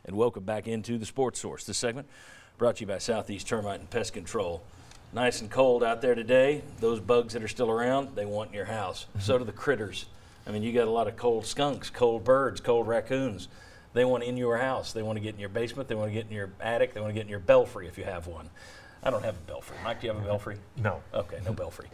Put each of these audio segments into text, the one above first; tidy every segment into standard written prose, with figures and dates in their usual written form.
and welcome back into the Sports Source. This segment brought to you by Southeast Termite and Pest Control. Nice and cold out there today. Those bugs that are still around, they want in your house. So do the critters. I mean, you got a lot of cold skunks, cold birds, cold raccoons. They want in your house. They want to get in your basement. They want to get in your attic. They want to get in your belfry if you have one. I don't have a belfry. Mike, do you have a belfry? No. Okay, no belfry.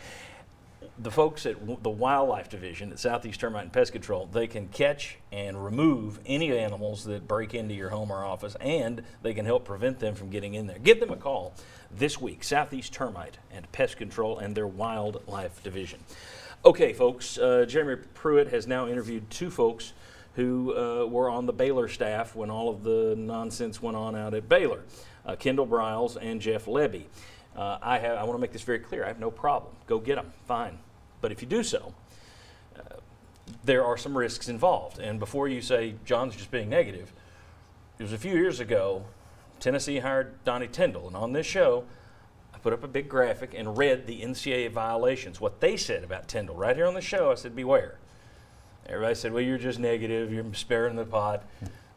The folks at the Wildlife Division at Southeast Termite and Pest Control, they can catch and remove any animals that break into your home or office, and they can help prevent them from getting in there. Give them a call this week, Southeast Termite and Pest Control and their Wildlife Division. Okay, folks, Jeremy Pruitt has now interviewed two folks who were on the Baylor staff when all of the nonsense went on out at Baylor, Kendall Briles and Jeff Lebby. I want to make this very clear. I have no problem. Go get them. Fine. But if you do so, there are some risks involved. And before you say John's just being negative, it was a few years ago, Tennessee hired Donnie Tyndall. And on this show, I put up a big graphic and read the NCAA violations, what they said about Tyndall. Right here on the show, I said, beware. Everybody said, well, you're just negative. You're sparing the pot.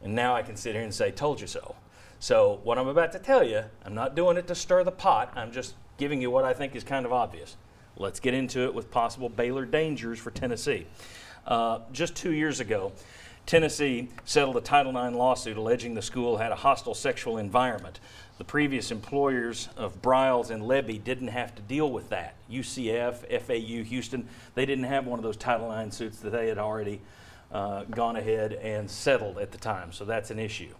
And now I can sit here and say, told you so. So what I'm about to tell you, I'm not doing it to stir the pot. I'm just giving you what I think is kind of obvious. Let's get into it with possible Baylor dangers for Tennessee. Just 2 years ago, Tennessee settled a Title IX lawsuit alleging the school had a hostile sexual environment. The previous employers of Briles and Lebby didn't have to deal with that. UCF, FAU, Houston, they didn't have one of those Title IX suits that they had already gone ahead and settled at the time, so that's an issue.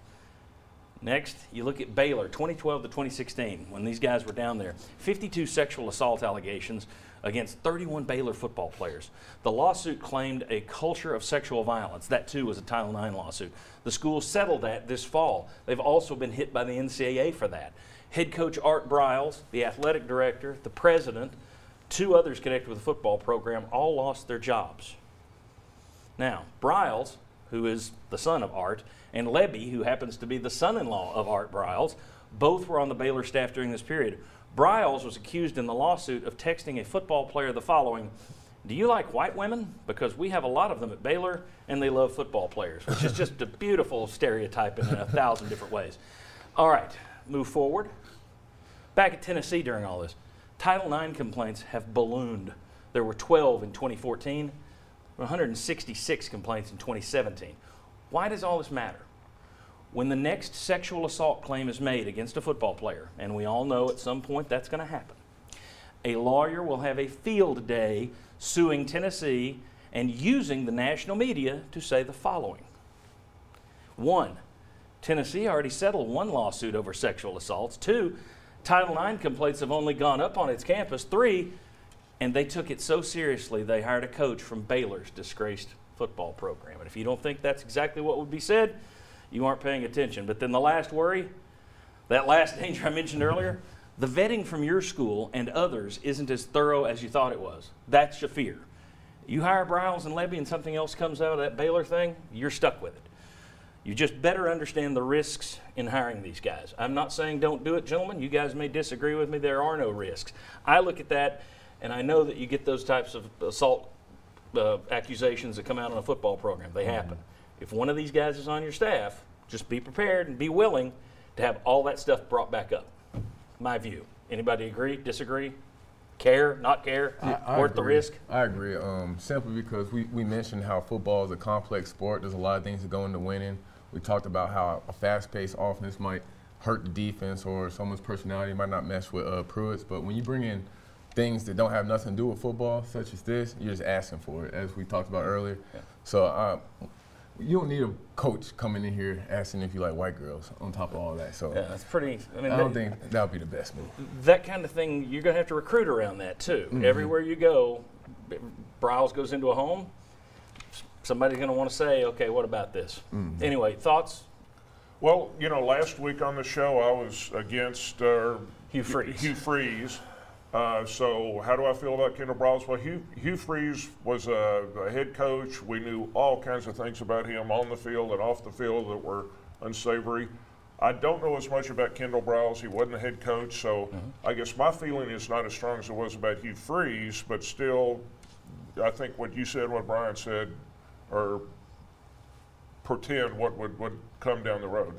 Next, you look at Baylor, 2012 to 2016, when these guys were down there. 52 sexual assault allegations against 31 Baylor football players. The lawsuit claimed a culture of sexual violence. That, too, was a Title IX lawsuit. The school settled that this fall. They've also been hit by the NCAA for that. Head coach Art Briles, the athletic director, the president, two others connected with the football program, all lost their jobs. Now, Briles, who is the son of Art, and Lebby, who happens to be the son-in-law of Art Briles, both were on the Baylor staff during this period. Briles was accused in the lawsuit of texting a football player the following: do you like white women? Because we have a lot of them at Baylor, and they love football players, which is just a beautiful stereotype in 1,000 different ways. All right, move forward. Back at Tennessee during all this, Title IX complaints have ballooned. There were 12 in 2014, 166 complaints in 2017. Why does all this matter? When the next sexual assault claim is made against a football player, and we all know at some point that's going to happen, a lawyer will have a field day suing Tennessee and using the national media to say the following. 1, Tennessee already settled one lawsuit over sexual assaults. 2, Title IX complaints have only gone up on its campus. 3, and they took it so seriously they hired a coach from Baylor's disgraced football program. And if you don't think that's exactly what would be said, you aren't paying attention. But then the last worry, that last danger I mentioned earlier, the vetting from your school and others isn't as thorough as you thought it was. That's your fear. You hire Briles and Lebby and something else comes out of that Baylor thing, you're stuck with it. You just better understand the risks in hiring these guys. I'm not saying don't do it, gentlemen. You guys may disagree with me. There are no risks. I look at that, and I know that you get those types of assault accusations that come out on a football program. They happen. If one of these guys is on your staff, just be prepared and be willing to have all that stuff brought back up. My view. Anybody agree, disagree, care, not care, worth the risk? I agree, simply because we mentioned how football is a complex sport. There's a lot of things that go into winning. We talked about how a fast-paced offense might hurt the defense or someone's personality might not mesh with Pruitt's, but when you bring in things that don't have nothing to do with football, such as this, you're just asking for it, as we talked about earlier. Yeah. So you don't need a coach coming in here asking if you like white girls on top of all that. So yeah, that's pretty. I mean, I don't think that would be the best move. That kind of thing, you're going to have to recruit around that too. Mm-hmm. Everywhere you go, Briles goes into a home, somebody's going to want to say, okay, what about this? Mm-hmm. Anyway, thoughts? Well, you know, last week on the show I was against Hugh Freeze. So how do I feel about Kendall Briles? Well, Hugh Freeze was a head coach. We knew all kinds of things about him on the field and off the field that were unsavory. I don't know as much about Kendall Briles. He wasn't a head coach, so I guess my feeling is not as strong as it was about Hugh Freeze, but still, I think what you said, what Brian said, or pretend what would come down the road.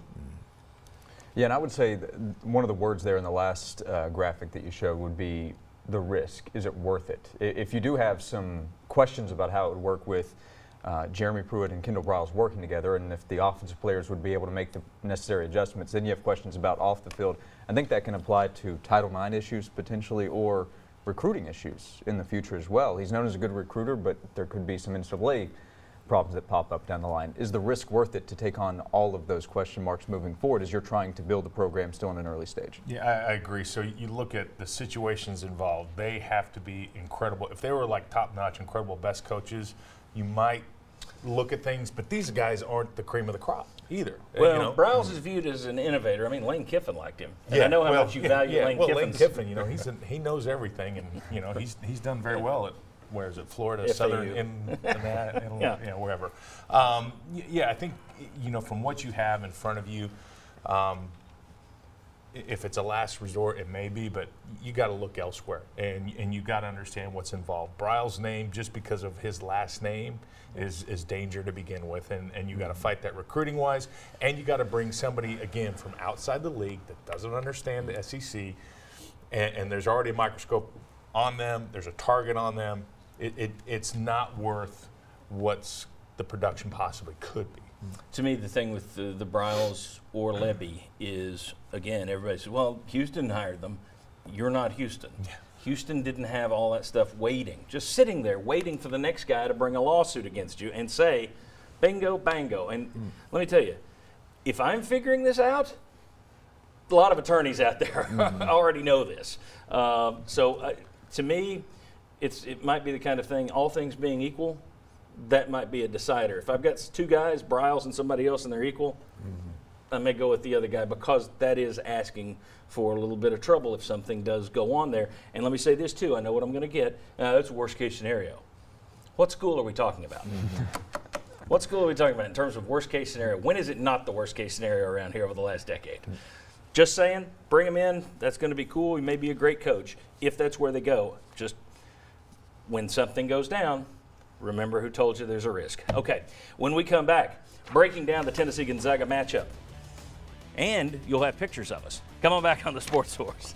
Yeah, and I would say one of the words there in the last graphic that you showed would be the risk. Is it worth it? If you do have some questions about how it would work with Jeremy Pruitt and Kendall Briles working together, and if the offensive players would be able to make the necessary adjustments, then you have questions about off the field. I think that can apply to Title IX issues potentially, or recruiting issues in the future as well. He's known as a good recruiter, but there could be some NCAA problems that pop up down the line. Is the risk worth it to take on all of those question marks moving forward as you're trying to build the program still in an early stage? Yeah, I agree. So you look at the situations involved, they have to be incredible. If they were like top-notch, incredible best coaches, you might look at things, but these guys aren't the cream of the crop either. Well, you know? Briles is viewed as an innovator. I mean, Lane Kiffin liked him. And I know how much you value Lane Kiffin. Lane Kiffin, you know, he knows everything, and you know, he's done very well at, where is it, Florida, FAU. Southern, in that, Yeah. you know, wherever. Yeah, I think, you know, from what you have in front of you, if it's a last resort, it may be, but you got to look elsewhere, and you got to understand what's involved. Briles' name, just because of his last name, is danger to begin with, and you got to fight that recruiting-wise, and you got to bring somebody, again, from outside the league that doesn't understand the SEC, and there's already a microscope on them, there's a target on them. It's not worth what's the production possibly could be. To me, the thing with the Briles or Lebby is, again, everybody says, well, Houston hired them. You're not Houston. Yeah. Houston didn't have all that stuff waiting, just sitting there waiting for the next guy to bring a lawsuit against you and say, bingo, bango. And let me tell you, if I'm figuring this out, a lot of attorneys out there already know this. To me, it might be the kind of thing, all things being equal, that might be a decider. If I've got two guys, Briles and somebody else, and they're equal, I may go with the other guy, because that is asking for a little bit of trouble if something does go on there. And let me say this too, I know what I'm going to get. That's a worst case scenario. What school are we talking about? What school are we talking about in terms of worst case scenario? When is it not the worst case scenario around here over the last decade? Just saying, bring him in. That's going to be cool. He may be a great coach if that's where they go. Just when something goes down, remember who told you there's a risk. Okay, when we come back, breaking down the Tennessee-Gonzaga matchup. And you'll have pictures of us. Come on back on the Sports Source.